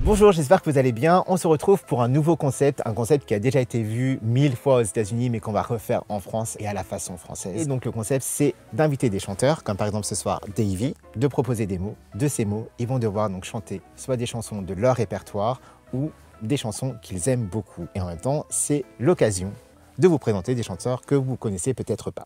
Bonjour, j'espère que vous allez bien. On se retrouve pour un nouveau concept, un concept qui a déjà été vu 1000 fois aux États-Unis mais qu'on va refaire en France et à la façon française. Et donc le concept, c'est d'inviter des chanteurs, comme par exemple ce soir Davy, de proposer des mots. De ces mots, ils vont devoir donc chanter soit des chansons de leur répertoire ou des chansons qu'ils aiment beaucoup. Et en même temps, c'est l'occasion de vous présenter des chanteurs que vous connaissez peut-être pas.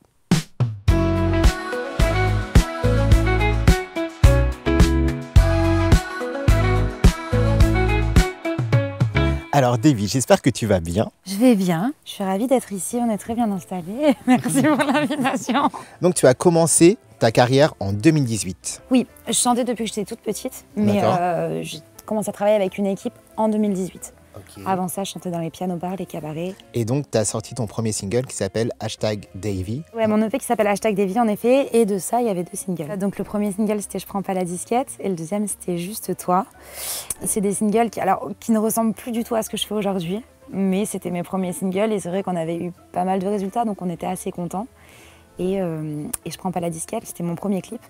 Alors Davy, j'espère que tu vas bien. Je vais bien, je suis ravie d'être ici, on est très bien installés. Merci pour l'invitation. Donc tu as commencé ta carrière en 2018. Oui, je chantais depuis que j'étais toute petite, mais j'ai commencé à travailler avec une équipe en 2018. Okay. Avant ça, je chantais dans les pianos-bars, les cabarets. Et donc, tu as sorti ton premier single qui s'appelle #Davy. Ouais, mon EP qui s'appelle #Davy en effet, et de ça, il y avait 2 singles. Donc le premier single, c'était Je prends pas la disquette, et le deuxième, c'était Juste toi. C'est des singles qui ne ressemblent plus du tout à ce que je fais aujourd'hui, mais c'était mes premiers singles, et c'est vrai qu'on avait eu pas mal de résultats, donc on était assez contents. Et Je prends pas la disquette, c'était mon premier clip,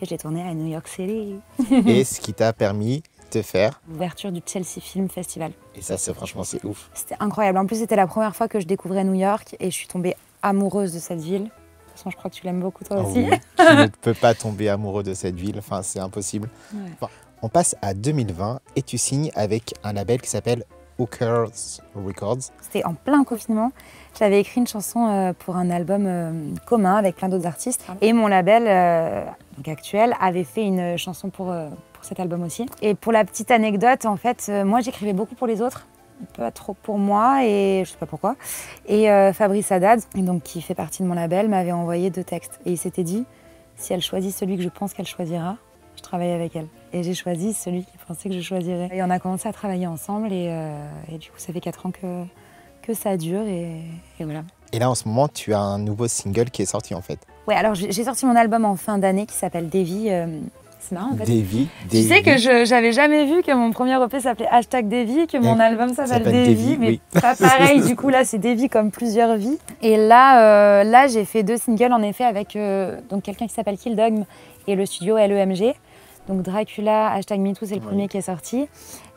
et je l'ai tourné à New York City. Et ce qui t'a permis de faire l'ouverture du Chelsea Film Festival. Et ça, franchement, c'est ouf. C'était incroyable. En plus, c'était la première fois que je découvrais New York et je suis tombée amoureuse de cette ville. De toute façon, je crois que tu l'aimes beaucoup toi aussi. Oui, tu ne peux pas tomber amoureux de cette ville, enfin, c'est impossible. Ouais. Enfin, on passe à 2020 et tu signes avec un label qui s'appelle Hookers Records. C'était en plein confinement. J'avais écrit une chanson pour un album commun avec plein d'autres artistes. Et mon label donc actuel avait fait une chanson pour cet album aussi. Et pour la petite anecdote, en fait, moi j'écrivais beaucoup pour les autres, pas trop pour moi, et je sais pas pourquoi. Et Fabrice Haddad, donc, qui fait partie de mon label, m'avait envoyé 2 textes. Et il s'était dit, si elle choisit celui que je pense qu'elle choisira, je travaille avec elle. Et j'ai choisi celui qu'il pensait que je choisirais. Et on a commencé à travailler ensemble, et du coup ça fait 4 ans que ça dure, et voilà. Et là en ce moment, tu as un nouveau single qui est sorti en fait. Ouais, alors j'ai sorti mon album en fin d'année qui s'appelle Davy. C'est marrant en fait. Davy. Tu sais que j'avais jamais vu que mon premier EP s'appelait #Davy, que mon album s'appelle Davy, mais oui. Pas pareil. Du coup là c'est Davy comme plusieurs vies. Et là j'ai fait 2 singles en effet avec donc quelqu'un qui s'appelle Kill Dogme et le studio LEMG. Donc Dracula, #MeToo, c'est le premier qui est sorti.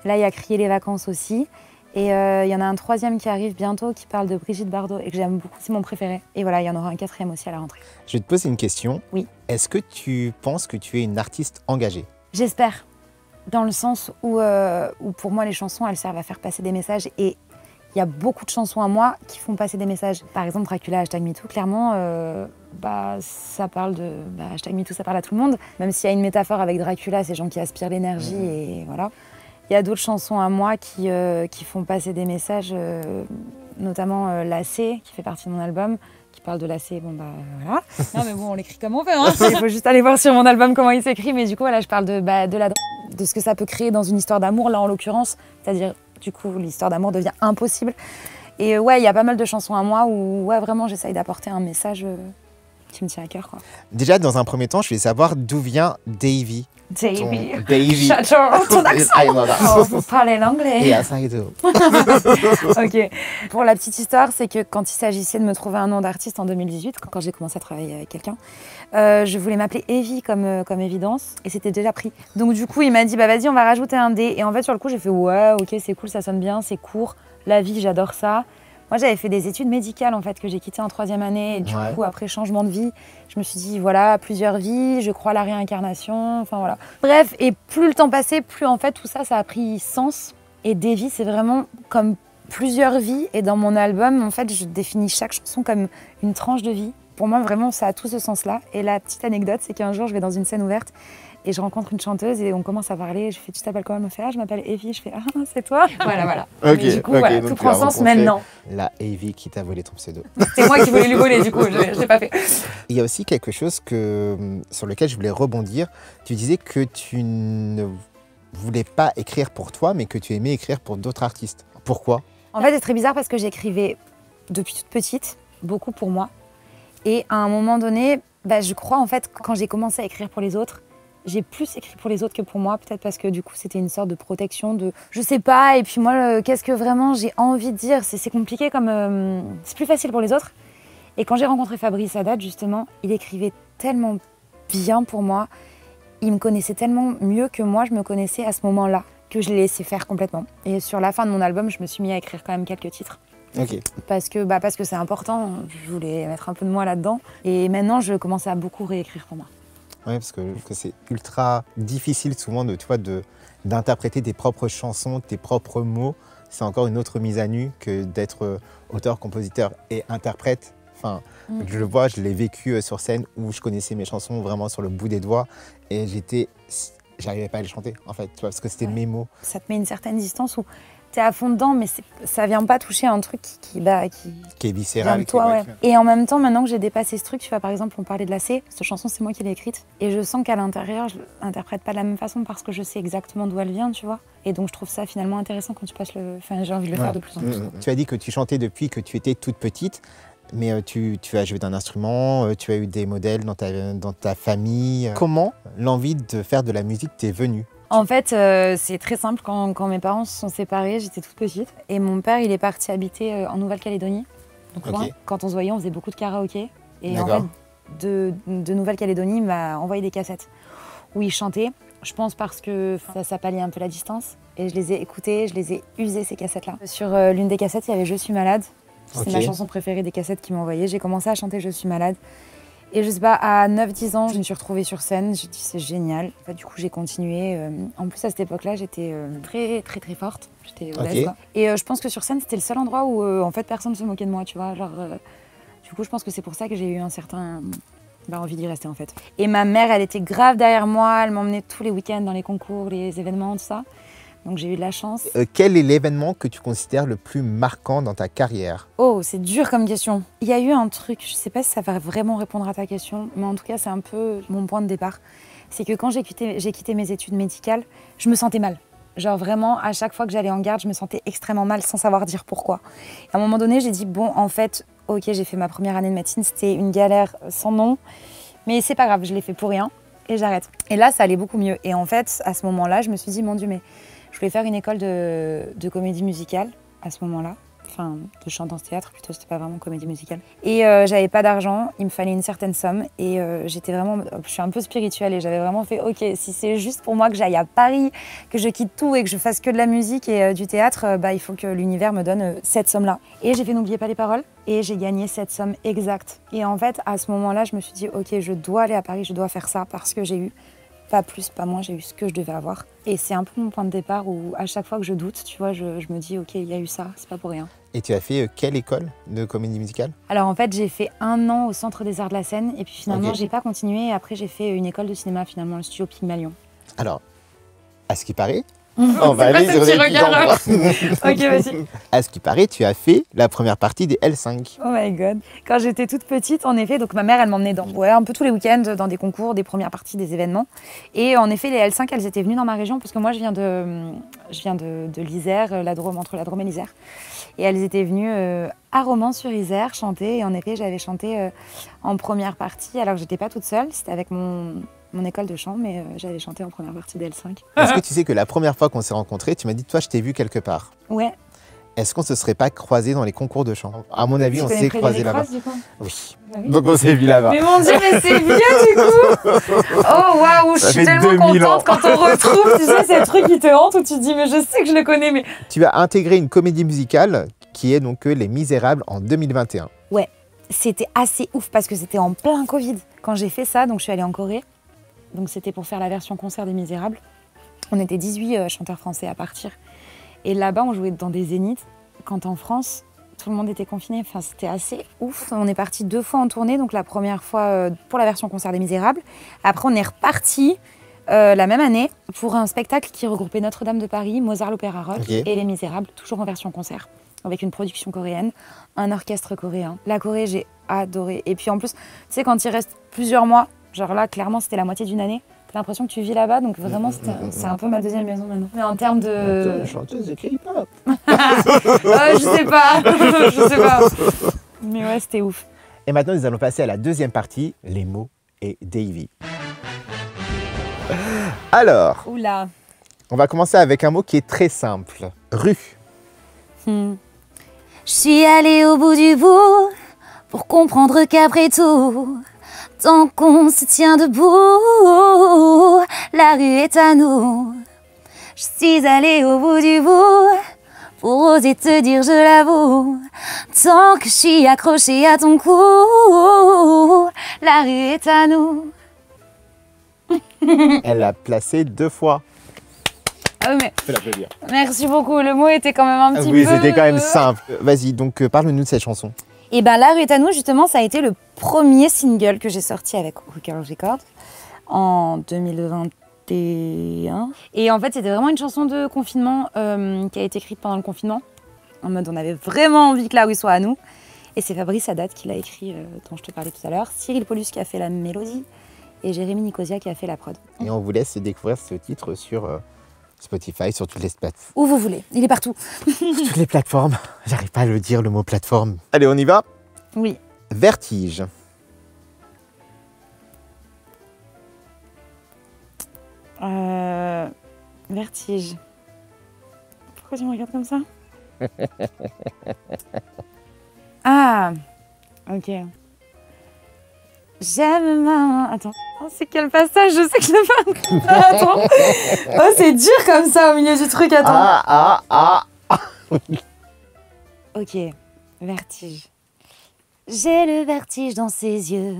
Là il y a Crier les vacances aussi. Et il y en a un 3e qui arrive bientôt qui parle de Brigitte Bardot et que j'aime beaucoup, c'est mon préféré. Et voilà, il y en aura un 4e aussi à la rentrée. Je vais te poser une question. Oui. Est-ce que tu penses que tu es une artiste engagée? J'espère, dans le sens où pour moi les chansons elles servent à faire passer des messages, et il y a beaucoup de chansons à moi qui font passer des messages. Par exemple Dracula, #MeToo, clairement ça parle de #MeToo, ça parle à tout le monde. Même s'il y a une métaphore avec Dracula, ces gens qui aspirent l'énergie et voilà. Il y a d'autres chansons à moi qui font passer des messages, notamment Lacé, qui fait partie de mon album, qui parle de Lacé, bon bah voilà. Non mais bon, on l'écrit comme on veut, hein. Il faut juste aller voir sur mon album comment il s'écrit, mais du coup voilà, je parle de ce que ça peut créer dans une histoire d'amour, là en l'occurrence, c'est-à-dire du coup l'histoire d'amour devient impossible. Et ouais, il y a pas mal de chansons à moi où ouais, vraiment j'essaye d'apporter un message qui me tient à cœur, quoi. Déjà, dans un premier temps, je vais savoir d'où vient Davy. Davy. Davy. J'adore ton accent. Vous parlez l'anglais. Yes, I do. Ok. Pour la petite histoire, c'est que quand il s'agissait de me trouver un nom d'artiste en 2018, quand j'ai commencé à travailler avec quelqu'un, je voulais m'appeler Evie comme évidence, et c'était déjà pris. Donc du coup, il m'a dit, bah vas-y, on va rajouter un D. Et en fait, sur le coup, j'ai fait, ouais, ok, c'est cool, ça sonne bien, c'est court. La vie, j'adore ça. Moi, j'avais fait des études médicales, en fait, que j'ai quittées en 3e année. Et du coup, après changement de vie, je me suis dit, voilà, plusieurs vies, je crois à la réincarnation, enfin voilà. Bref, et plus le temps passait, plus en fait, tout ça, ça a pris sens. Et Davy, c'est vraiment comme plusieurs vies. Et dans mon album, en fait, je définis chaque chanson comme une tranche de vie. Pour moi, vraiment, ça a tout ce sens-là. Et la petite anecdote, c'est qu'un jour, je vais dans une scène ouverte et je rencontre une chanteuse et on commence à parler. Je fais, tu t'appelles comment? Elle me fait, ah, je m'appelle Evie. Je fais, ah, c'est toi? Voilà. Okay, du coup, voilà, tout prend sens maintenant. La Evie qui t'a volé ton pseudo. C'est moi qui voulais lui voler, du coup, je l'ai pas fait. Il y a aussi quelque chose sur lequel je voulais rebondir. Tu disais que tu ne voulais pas écrire pour toi, mais que tu aimais écrire pour d'autres artistes. Pourquoi? En fait, c'est très bizarre parce que j'écrivais depuis toute petite, beaucoup pour moi. Et à un moment donné, je crois en fait, quand j'ai commencé à écrire pour les autres, j'ai plus écrit pour les autres que pour moi, peut-être parce que du coup c'était une sorte de protection de je sais pas, et puis moi qu'est-ce que vraiment j'ai envie de dire, c'est compliqué comme c'est plus facile pour les autres. Et quand j'ai rencontré Fabrice Haddad justement, il écrivait tellement bien pour moi, il me connaissait tellement mieux que moi je me connaissais à ce moment-là. que je l'ai laissé faire complètement. Et sur la fin de mon album, je me suis mis à écrire quand même quelques titres. Ok. Parce que c'est important, je voulais mettre un peu de moi là-dedans. Et maintenant, je commence à beaucoup réécrire pour moi. Oui, parce que c'est ultra difficile souvent d'interpréter tes propres chansons, tes propres mots. C'est encore une autre mise à nu que d'être auteur, compositeur et interprète. Enfin, je le vois, je l'ai vécu sur scène où je connaissais mes chansons vraiment sur le bout des doigts et j'arrivais pas à les chanter en fait, tu vois, parce que c'était mes mots. Ça te met une certaine distance où tu es à fond dedans, mais ça vient pas toucher un truc qui est viscéral. De toi, ouais. Et en même temps, maintenant que j'ai dépassé ce truc, tu vois, par exemple, on parlait de la C, cette chanson, c'est moi qui l'ai écrite. Et je sens qu'à l'intérieur, je l'interprète pas de la même façon parce que je sais exactement d'où elle vient, tu vois. Et donc, je trouve ça finalement intéressant quand tu passes Enfin, j'ai envie de le faire de plus en plus. Tu as dit que tu chantais depuis que tu étais toute petite. Mais tu as joué d'un instrument, tu as eu des modèles dans ta famille. Comment l'envie de faire de la musique t'est venue? En fait, c'est très simple. Quand mes parents se sont séparés, j'étais toute petite. Et mon père, il est parti habiter en Nouvelle-Calédonie. Donc loin. Quand on se voyait, on faisait beaucoup de karaoké. Et en fait, de Nouvelle-Calédonie, il m'a envoyé des cassettes où il chantait. Je pense parce que ça palliait un peu la distance. Et je les ai écoutées, je les ai usées, ces cassettes-là. Sur l'une des cassettes, il y avait « Je suis malade ». C'est ma chanson préférée des cassettes qu'il m'a envoyées. J'ai commencé à chanter « Je suis malade ». Et je sais pas, à 9-10 ans, je me suis retrouvée sur scène. J'ai dit c'est génial. En fait, du coup, j'ai continué. En plus, à cette époque-là, j'étais très forte. J'étais obèse, quoi. Et je pense que sur scène, c'était le seul endroit où en fait, personne ne se moquait de moi, tu vois. Genre, du coup, je pense que c'est pour ça que j'ai eu un certain envie d'y rester, en fait. Et ma mère, elle était grave derrière moi. Elle m'emmenait tous les week-ends dans les concours, les événements, tout ça. Donc j'ai eu de la chance. Quel est l'événement que tu considères le plus marquant dans ta carrière? Oh, c'est dur comme question. Il y a eu un truc, je sais pas si ça va vraiment répondre à ta question, mais en tout cas c'est un peu mon point de départ. C'est que quand j'ai quitté mes études médicales, je me sentais mal. Genre vraiment, à chaque fois que j'allais en garde, je me sentais extrêmement mal sans savoir dire pourquoi. Et à un moment donné, j'ai dit bon, en fait, ok, j'ai fait ma première année de médecine, c'était une galère sans nom, mais c'est pas grave, je l'ai fait pour rien et j'arrête. Et là, ça allait beaucoup mieux. Et en fait, à ce moment-là, je me suis dit mon Dieu, mais je voulais faire une école de comédie musicale à ce moment-là. Enfin, de chant dans ce théâtre plutôt, c'était pas vraiment comédie musicale. Et j'avais pas d'argent, il me fallait une certaine somme. Et j'étais vraiment, je suis un peu spirituelle et j'avais vraiment fait, ok, si c'est juste pour moi que j'aille à Paris, que je quitte tout et que je fasse que de la musique et du théâtre, il faut que l'univers me donne cette somme-là. Et j'ai fait N'oubliez pas les paroles et j'ai gagné cette somme exacte. Et en fait, à ce moment-là, je me suis dit, ok, je dois aller à Paris, je dois faire ça parce que j'ai eu pas plus, pas moins, j'ai eu ce que je devais avoir. Et c'est un peu mon point de départ où à chaque fois que je doute, tu vois, je me dis, ok, il y a eu ça, c'est pas pour rien. Et tu as fait quelle école de comédie musicale? Alors en fait, j'ai fait 1 an au Centre des Arts de la Seine et puis finalement, j'ai pas continué. Après, j'ai fait une école de cinéma, finalement, le studio Pygmalion. Alors, à ce qui paraît, on va aller sur les petits Ok, vas-y. À ce qui paraît, tu as fait la première partie des L5. Oh my god. Quand j'étais toute petite, en effet, donc ma mère, elle m'emmenait un peu tous les week-ends dans des concours, des premières parties, des événements. Et en effet, les L5, elles étaient venues dans ma région parce que moi, je viens de l'Isère, la Drôme, entre la Drôme et l'Isère. Et elles étaient venues à Romans-sur-Isère chanter. Et en effet, j'avais chanté en première partie, alors que j'étais pas toute seule. C'était avec mon école de chant, mais j'avais chanté en première partie des L5. Est-ce que tu sais que la première fois qu'on s'est rencontrés, tu m'as dit, toi, je t'ai vu quelque part? Ouais. Est-ce qu'on se serait pas croisés dans les concours de chant? À mon avis, on s'est croisés là-bas. Oui. Ah oui. Donc on s'est vu là-bas. Mais mon Dieu, mais c'est vieux du coup. Oh waouh, je suis tellement contente quand on retrouve, tu sais, ces trucs qui te hantent où tu te dis, mais je sais que je le connais, mais... Tu as intégré une comédie musicale qui est donc Les Misérables en 2021. Ouais, c'était assez ouf parce que c'était en plein Covid. Quand j'ai fait ça, donc je suis allée en Corée. Donc c'était pour faire la version concert des Misérables. On était 18 chanteurs français à partir. Et là-bas, on jouait dans des zéniths. Quand en France, tout le monde était confiné. Enfin, c'était assez ouf. On est parti 2 fois en tournée. Donc la première fois pour la version concert des Misérables. Après, on est reparti la même année pour un spectacle qui regroupait Notre-Dame de Paris, Mozart l'Opéra Rock et Les Misérables, toujours en version concert, avec une production coréenne, un orchestre coréen. La Corée, j'ai adoré. Et puis en plus, tu sais, quand il reste plusieurs mois, genre là, clairement, c'était la moitié d'une année. T'as l'impression que tu vis là-bas, donc vraiment, c'est un peu ma deuxième maison maintenant. Mais en termes de... Chanteuse de K-pop. Je sais pas, je sais pas. Mais ouais, c'était ouf. Et maintenant, nous allons passer à la deuxième partie, les mots et Davy. Alors, Oula. on va commencer avec un mot qui est très simple. Rue. Je suis allée au bout du bout pour comprendre qu'après tout, tant qu'on se tient debout, la rue est à nous. Je suis allée au bout du bout pour oser te dire je l'avoue. Tant que je suis accrochée à ton cou, la rue est à nous. Elle l'a placé 2 fois. Ah oui, mais Je peux l'applaudir. merci beaucoup. Le mot était quand même un petit peu... Oui, c'était quand même simple. Vas-y, donc parle-nous de cette chanson. Et ben La rue est à nous, justement, ça a été le premier single que j'ai sorti avec Hooker Records en 2021. Et en fait, c'était vraiment une chanson de confinement qui a été écrite pendant le confinement. En mode, on avait vraiment envie que la rue soit à nous. Et c'est Fabrice Haddad qui l'a écrit, dont je te parlais tout à l'heure. Cyril Paulus qui a fait la mélodie et Jérémy Nicosia qui a fait la prod. Et on vous laisse découvrir ce titre sur Spotify, sur toutes les plateformes. Où vous voulez, il est partout. Toutes les plateformes. J'arrive pas à le dire, le mot plateforme. Allez, on y va. Oui. Vertige. Vertige. Pourquoi tu me regardes comme ça? Ah, ok. J'aime ma... Attends, oh, c'est quel passage? Je sais que je l'ai pas... Attends. Oh, c'est dur comme ça au milieu du truc, attends. Ok, vertige. J'ai le vertige dans ses yeux.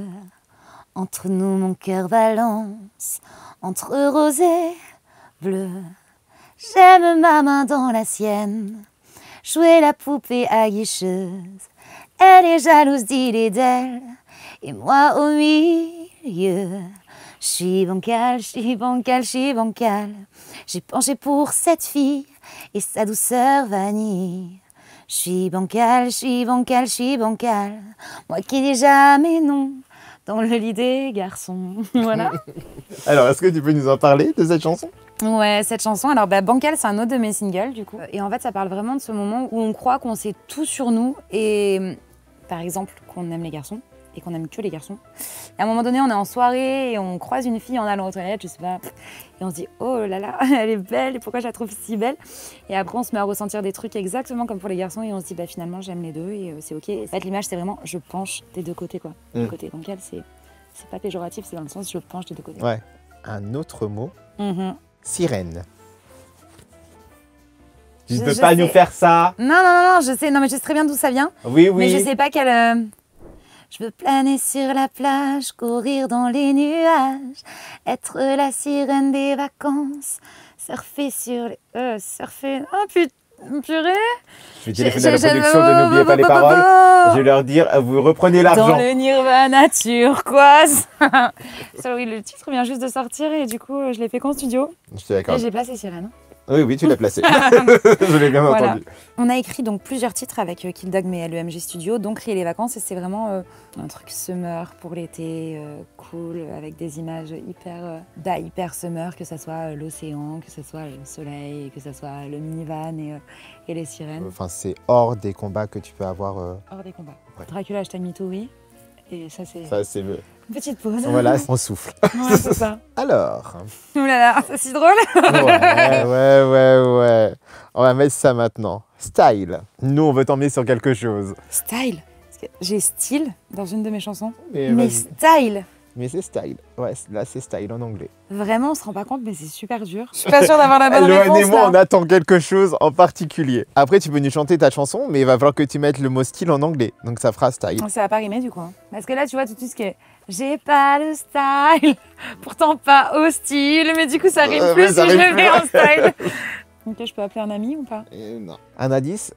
Entre nous, mon cœur balance. Entre rose et bleu. J'aime ma main dans la sienne. Jouer la poupée aguicheuse. Elle est jalouse d'il et d'elle. Et moi au milieu. Je suis bancale, je suis bancale, je suis bancale. J'ai penché pour cette fille et sa douceur vanille. Je suis bancale, je suis bancale, je suis bancale. Moi qui dis jamais non dans le lit des garçons. Voilà. Alors, est-ce que tu peux nous en parler de cette chanson? Ouais, cette chanson, alors Bancal, c'est un autre de mes singles du coup. Et en fait, ça parle vraiment de ce moment où on croit qu'on sait tout sur nous et par exemple qu'on aime les garçons et qu'on aime que les garçons. Et à un moment donné, on est en soirée et on croise une fille en allant aux toilettes, je sais pas, et on se dit oh là là, elle est belle et pourquoi je la trouve si belle? Et après, on se met à ressentir des trucs exactement comme pour les garçons et on se dit bah finalement j'aime les deux et c'est ok. En fait, l'image, c'est vraiment je penche des deux côtés quoi. Du côté Bancal, c'est pas péjoratif, c'est dans le sens je penche des deux côtés. Ouais. Un autre mot. Sirène. Tu ne peux Je pas sais. nous faire ça. Non, je sais, non mais je sais très bien d'où ça vient. Oui, oui. Mais je sais pas quelle... Je veux planer sur la plage, courir dans les nuages, être la sirène des vacances, surfer sur les... surfer... Oh putain, purée. Je vais téléphoner à la production de N'oubliez pas les paroles. Je vais leur dire, vous reprenez l'argent. Dans le Nirvana turquoise. Ça, oui, le titre vient juste de sortir et du coup, je l'ai fait qu'en studio. Je te l'accorde. Et j'ai placé Sirène. Oui, oui, tu l'as placé. Je l'ai bien Voilà. entendu. On a écrit donc plusieurs titres avec Kill Dog mais à l'EMG Studio, donc Riez les vacances et c'est vraiment un truc summer pour l'été, cool, avec des images hyper summer, que ça soit l'océan, que ce soit le soleil, que ce soit le minivan et les sirènes. Enfin, c'est hors des combats que tu peux avoir. Hors des combats. Ouais. Dracula hashtag MeToo, oui. Et ça c'est Ça, c'est le... une petite pause. Voilà, on souffle. Ouais, c'est ça. Alors. Ouh là là, c'est si drôle. Ouais. On va mettre ça maintenant. Style. Nous, on veut t'emmener sur quelque chose. Style. Parce que j'ai style dans une de mes chansons. Mais Mais vas-y. style. Mais c'est style. Ouais, là, c'est style en anglais. Vraiment, on se rend pas compte, mais c'est super dur. Je suis pas sûre d'avoir la bonne Loane réponse. et moi, là. on attend quelque chose en particulier. Après, tu peux nous chanter ta chanson, mais il va falloir que tu mettes le mot style en anglais. Donc, ça fera style. Ça va pas rimer du coup. Hein. Parce que là, tu vois tout de suite ce qui est. J'ai pas le style, pourtant pas au style, mais du coup ça rime plus mais ça si je rime le mets en plus. style. Ok, je peux appeler un ami ou pas? Non. Un indice,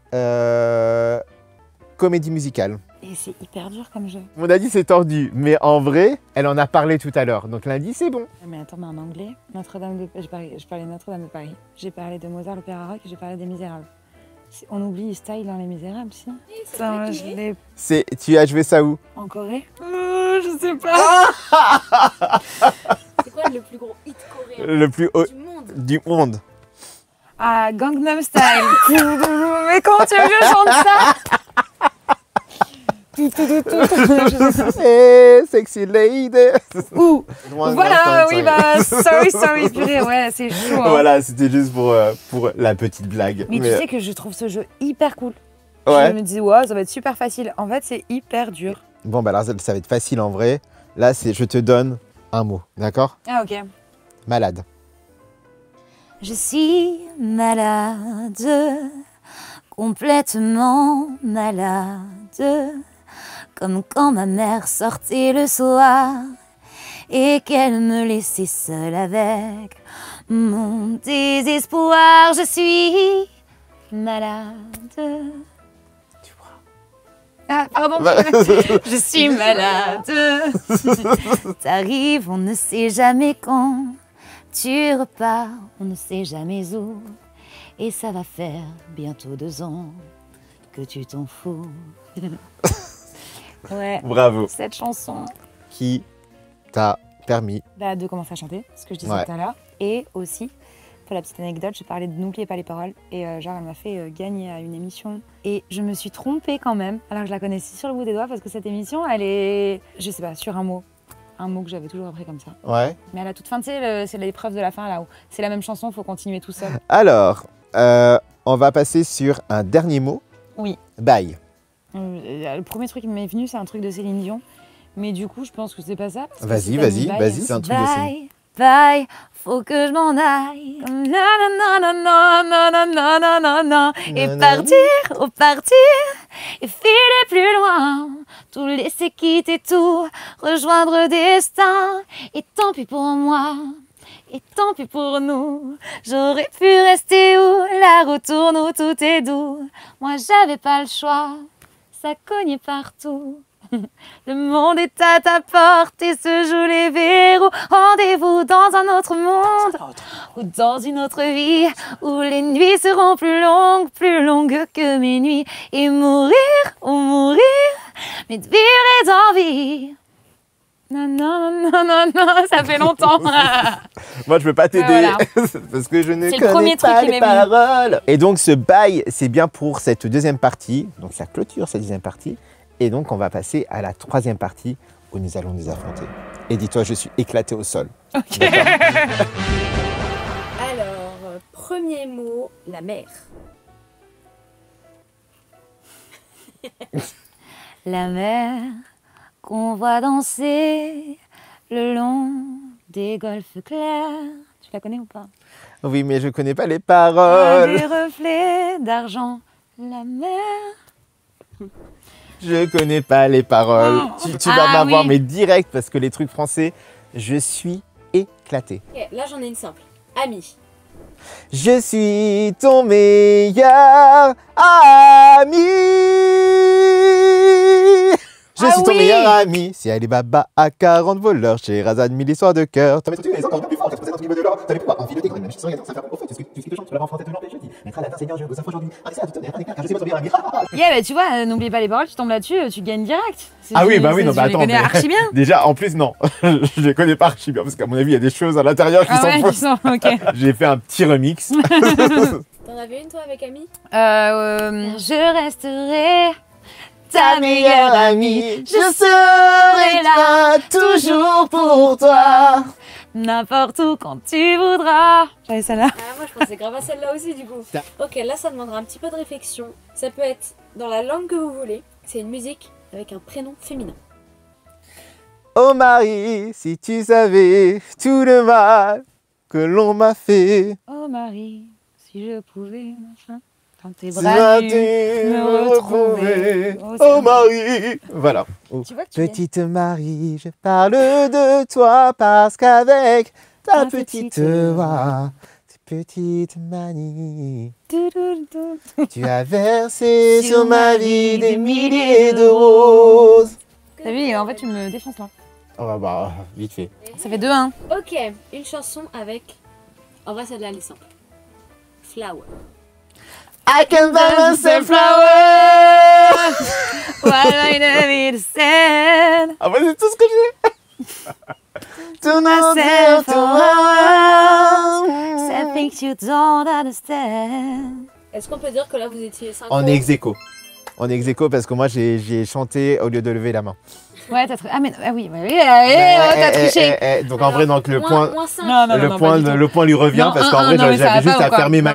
comédie musicale. Et c'est hyper dur comme jeu. Mon indice est tordu, mais en vrai, elle en a parlé tout à l'heure. Donc l'indice est bon. Mais attends, mais en anglais, Notre-Dame de... je parlais de Notre-Dame de Paris. J'ai parlé de Mozart, l'opéra rock, j'ai parlé des Misérables. On oublie style dans les Misérables, si. Ça, moi, je l'ai Tu as joué ça où? en Corée. Je sais pas. C'est quoi le plus gros hit coréen Le plus haut du monde? du monde. Ah, Gangnam Style. Mais comment tu veux que je chante ça? Hey, sexy lady. Ouh. Loin, Voilà, loin, oui, loin. sorry, purée, ouais, c'est chaud. Hein. Voilà, c'était juste pour la petite blague. Mais tu sais que je trouve ce jeu hyper cool. Ouais. Je me dis, ouais, ça va être super facile. En fait, c'est hyper dur. Bon, bah alors ça va être facile en vrai. Là, je te donne un mot, d'accord? Ah, ok. Malade. Je suis malade, complètement malade, comme quand ma mère sortait le soir et qu'elle me laissait seule avec mon désespoir. Je suis malade. Tu vois. Ah, pardon. Je suis malade. T'arrives, on ne sait jamais quand. Tu repars, on ne sait jamais où. Et ça va faire bientôt 2 ans que tu t'en fous. Ouais. Bravo. Cette chanson. Qui t'a permis? De commencer à chanter, ce que je disais Ouais. tout à l'heure. Et aussi, pour la petite anecdote, je parlais de N'oubliez pas les paroles. Et genre, elle m'a fait gagner à une émission. Et je me suis trompée quand même, alors que je la connaissais sur le bout des doigts, parce que cette émission, elle est, je sais pas, sur un mot. Un mot que j'avais toujours appris comme ça. Ouais. Mais à la toute fin, tu sais, c'est l'épreuve de la fin, là où c'est la même chanson, faut continuer tout seul. Alors, on va passer sur un dernier mot. Oui. Bye. Le premier truc qui m'est venu, c'est un truc de Céline Dion. Mais du coup, je pense que c'est pas ça. parce que Vas-y, si t'as vas-y, mis bye, vas-y, c'est un truc de Céline. Bye, bye, faut que je m'en aille. Non. Et partir, oh partir, et filer plus loin. Tout laisser quitter tout, rejoindre le destin. Et tant pis pour moi, et tant pis pour nous. J'aurais pu rester où la route tourne, où tout est doux. Moi j'avais pas le choix, ça cognait partout. Le monde est à ta porte et se jouent les verrous. Rendez-vous dans un autre monde ou dans une autre vie où les nuits seront plus longues que mes nuits. Et mourir, ou mourir, mais de vivre et d'envie. Non, ça fait longtemps. Moi, je peux pas t'aider Voilà. parce que je ne C'est le premier connais truc pas qui les m'est venu. paroles. Et donc, ce bail, c'est bien pour cette deuxième partie. Donc, ça clôture cette deuxième partie. Et donc, on va passer à la troisième partie où nous allons nous affronter. Et dis-toi, je suis éclaté au sol. Ok. D'accord. Alors, premier mot, la mer. La mer qu'on voit danser le long des golfes clairs. Tu la connais ou pas? Oui, mais je connais pas les Des paroles. reflets d'argent. La mer. Je connais pas les paroles. Tu vas Ah m'avoir, oui. mais direct, parce que les trucs français, je suis éclaté. Ok, là j'en ai une simple. Ami. Je suis ton meilleur ami. Je Ah suis ton oui. meilleur ami. Si Alibaba a 40 voleurs, chez Razad 1000 histoires de cœur. T'en mets tout, les encore plus fort, tu te de l'or. T'as les pouvoirs, envie de tes graines, même si tu regardes, ça fait au feu. Tout ce que tu te l'avais enfanté, toujours péché. Maître à la Seigneur, je vous offre aujourd'hui. Un dessert du tonnerre, un écart, car je sais votre meilleur ami. Yeah, bah tu vois, n'oubliez pas les paroles, tu tombes là-dessus, tu gagnes direct. Ah oui, bah oui, non, bah Je les attends. connais mais- archi bien. Déjà, en plus, non. Je les connais pas archi bien, parce qu'à mon avis, il y a des choses à l'intérieur qui Ah sont ouais, fausses. ok. J'ai fait un petit remix. T'en avais une toi avec Ami? Je resterai ta meilleure amie. Je serai là toujours pour toi. N'importe où quand tu voudras. J'avais celle-là. Ah, moi je pensais grave à celle-là aussi du coup. Ça. Ok, là ça demandera un petit peu de réflexion. Ça peut être dans la langue que vous voulez. C'est une musique avec un prénom féminin. Oh Marie, si tu savais tout le mal que l'on m'a fait. Oh Marie, si je pouvais, machin, dans tes Tu bras vas nus, me retrouver. Oh, c'est Oh Marie. Voilà. Oh. Tu vois que tu Petite Marie, je parle de toi parce qu'avec ta petite voix, tes petites manies, tu as versé sur ma vie des milliers de roses. T'as vu, en fait, tu me défonces là. Oh bah, vite fait. Ça fait 2-1. Ok, une chanson avec. En vrai, celle-là elle est simple. Flower. I can buy myself flowers. What I need to say. Ah bah c'est tout ce que j'ai. To myself myself flowers. Some things you don't understand. Est-ce qu'on peut dire que là vous étiez 5 On est ex aequo. On est ex aequo parce que moi j'ai chanté au lieu de lever la main. Ouais, t'as triché. Ah, mais oui, t'as triché. Donc en vrai, donc le point, Moins 5. Non, le point, pas du le point lui revient Non, parce qu'en non, vrai, mais ça j'avais va juste pas, à ou quoi fermer ma.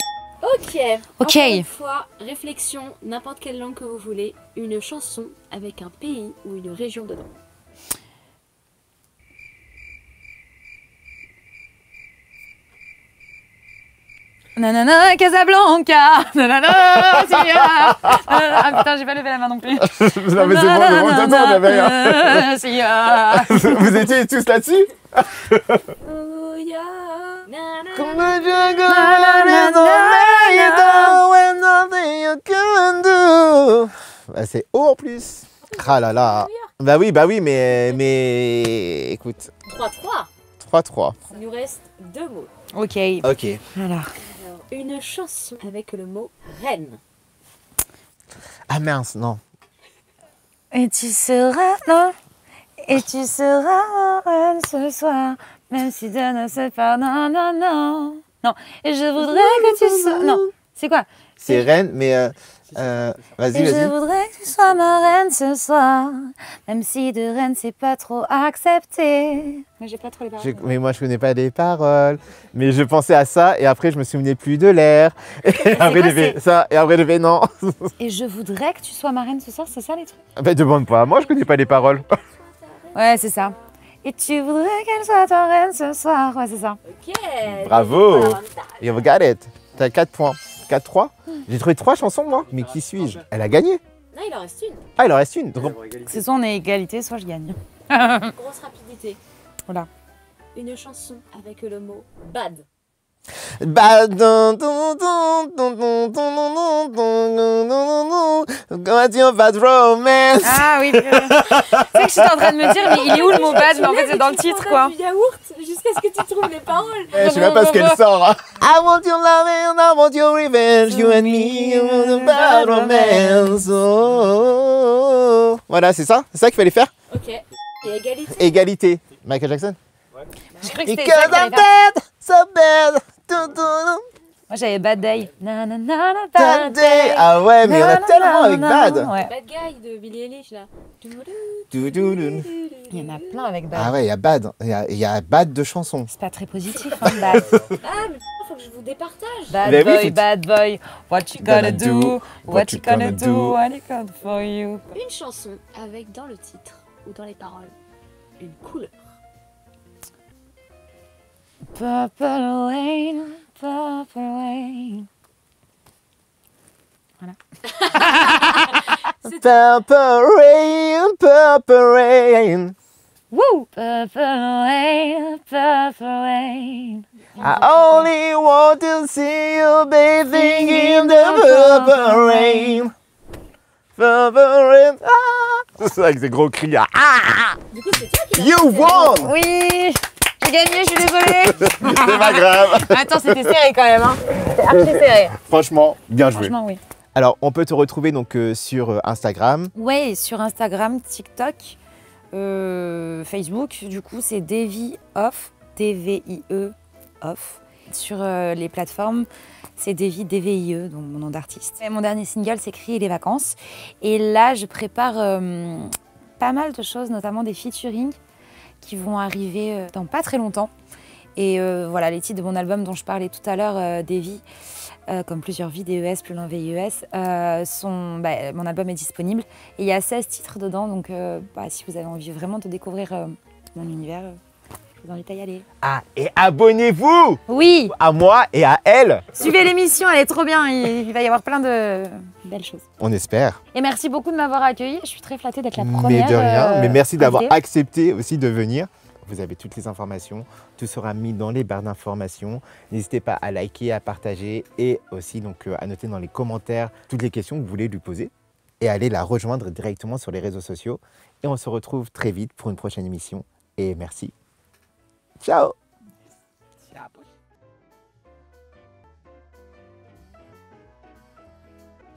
Ok. Ok. Encore une fois, réflexion, n'importe quelle langue que vous voulez, une chanson avec un pays ou une région dedans. Nanana, Casablanca. Nanana, Sia. Ah putain, j'ai pas levé la main non plus. Non mais c'est bon, on avait rien. Sia. Vous étiez tous là-dessus? Oh yeah. Na, na, Come na. on, jungle, when nothing you can do. Bah, c'est haut en plus. Ah là là. Bah oui, mais écoute. 3-3. 3-3. Il nous reste 2 mots. Ok. Ok. Alors. Alors, une chanson avec le mot reine. Ah mince, non. Et tu seras, non. Et tu seras reine ce soir, même si Dieu ne sait pas, non, non, non. Non, et je voudrais que tu sois... Non, c'est quoi? C'est reine, mais vas-y, Et je vas-y. voudrais que tu sois ma reine ce soir, même si de reine c'est pas trop accepté. Mais j'ai pas trop les paroles. Mais moi, je connais pas les paroles. Mais je pensais à ça et après, je me souvenais plus de l'air. Et après, quoi, j'ai fait ça et après, j'ai fait non. Et je voudrais que tu sois ma reine ce soir, c'est ça les trucs? Bah, demande pas. Moi, je connais pas les paroles. Ouais, c'est ça. Et tu voudrais qu'elle soit ta reine ce soir, ouais, c'est ça. Ok. Bravo. Voilà. You got it. T'as 4 points. 4-3. J'ai trouvé 3 chansons, moi. Mais qui suis-je? Elle a gagné. Non, il en reste une. Ah, il en reste une. Donc, C'est soit on est égalité, soit je gagne. Grosse rapidité. Voilà. Une chanson avec le mot bad. What's your bad romance? Ah oui, tu sais que je suis en train de me dire, mais il est où le mot bad? Mais en fait, c'est dans le titre, quoi. Du yaourt jusqu'à ce que tu trouves les paroles. Je sais même pas ce qu'elle sort. Hein. I want your love and I want your revenge. You and me, you want a bad romance. Oh. Voilà, c'est ça? C'est ça qu'il fallait faire? Ok. Et égalité. Égalité. Michael Jackson? Je croyais que c'était Because ça qu'il I'm fallait faire. bad, so bad. Dun, dun, dun. Moi, j'avais Bad Day. Na, na, na, na, Bad day. Ah ouais, mais il y en a tellement avec Bad. Ouais. Bad Guy de Billie Eilish là. Du, du, du. Il y en a plein avec Bad. Ah ouais, il y a Bad. Il y a Bad de chansons. C'est pas très positif, hein, Bad. Ah mais faut que je vous départage. Bad Mais oui, boy, faut- bad boy. What you gonna Gonna do? do, What you gonna do? What you gonna for you? Une chanson avec dans le titre ou dans les paroles une couleur. Purple rain, purple rain. Purple rain. Woo! Purple rain, purple rain. I only want to see you bathing in the purple rain. Purple rain. Ah! C'est avec ces gros cris. Ah! Du coup c'est toi qui l'as You fait. won! Oui! J'ai gagné, je suis désolée! C'est pas grave. Attends, c'était serré quand même, hein? C'était archi serré. Franchement, bien joué. Franchement, oui. Alors, on peut te retrouver donc sur Instagram. Ouais, sur Instagram, TikTok, Facebook, du coup, c'est Devie Off, D-V-I-E Off. Sur les plateformes, c'est Devie, D-V-I-E, donc mon nom d'artiste. Et mon dernier single, c'est Cris et les vacances. Et là, je prépare pas mal de choses, notamment des featuring qui vont arriver dans pas très longtemps. Et voilà, les titres de mon album dont je parlais tout à l'heure, Devie, comme plusieurs vies, DES, plus l'un VIES, mon album est disponible. Et il y a 16 titres dedans, donc si vous avez envie vraiment de découvrir mon univers, je vous invite à y aller. Ah, et abonnez-vous Oui, à moi et à elle. suivez l'émission, elle est trop bien, il va y avoir plein de belles choses. On espère. Et merci beaucoup de m'avoir accueillie, je suis très flattée d'être la Mais première. de rien. Mais merci d'avoir invitée. accepté aussi de venir. Vous avez toutes les informations. Tout sera mis dans les barres d'informations. N'hésitez pas à liker, à partager et aussi donc, à noter dans les commentaires toutes les questions que vous voulez lui poser et aller la rejoindre directement sur les réseaux sociaux. Et on se retrouve très vite pour une prochaine émission. Et merci. Ciao. Ciao.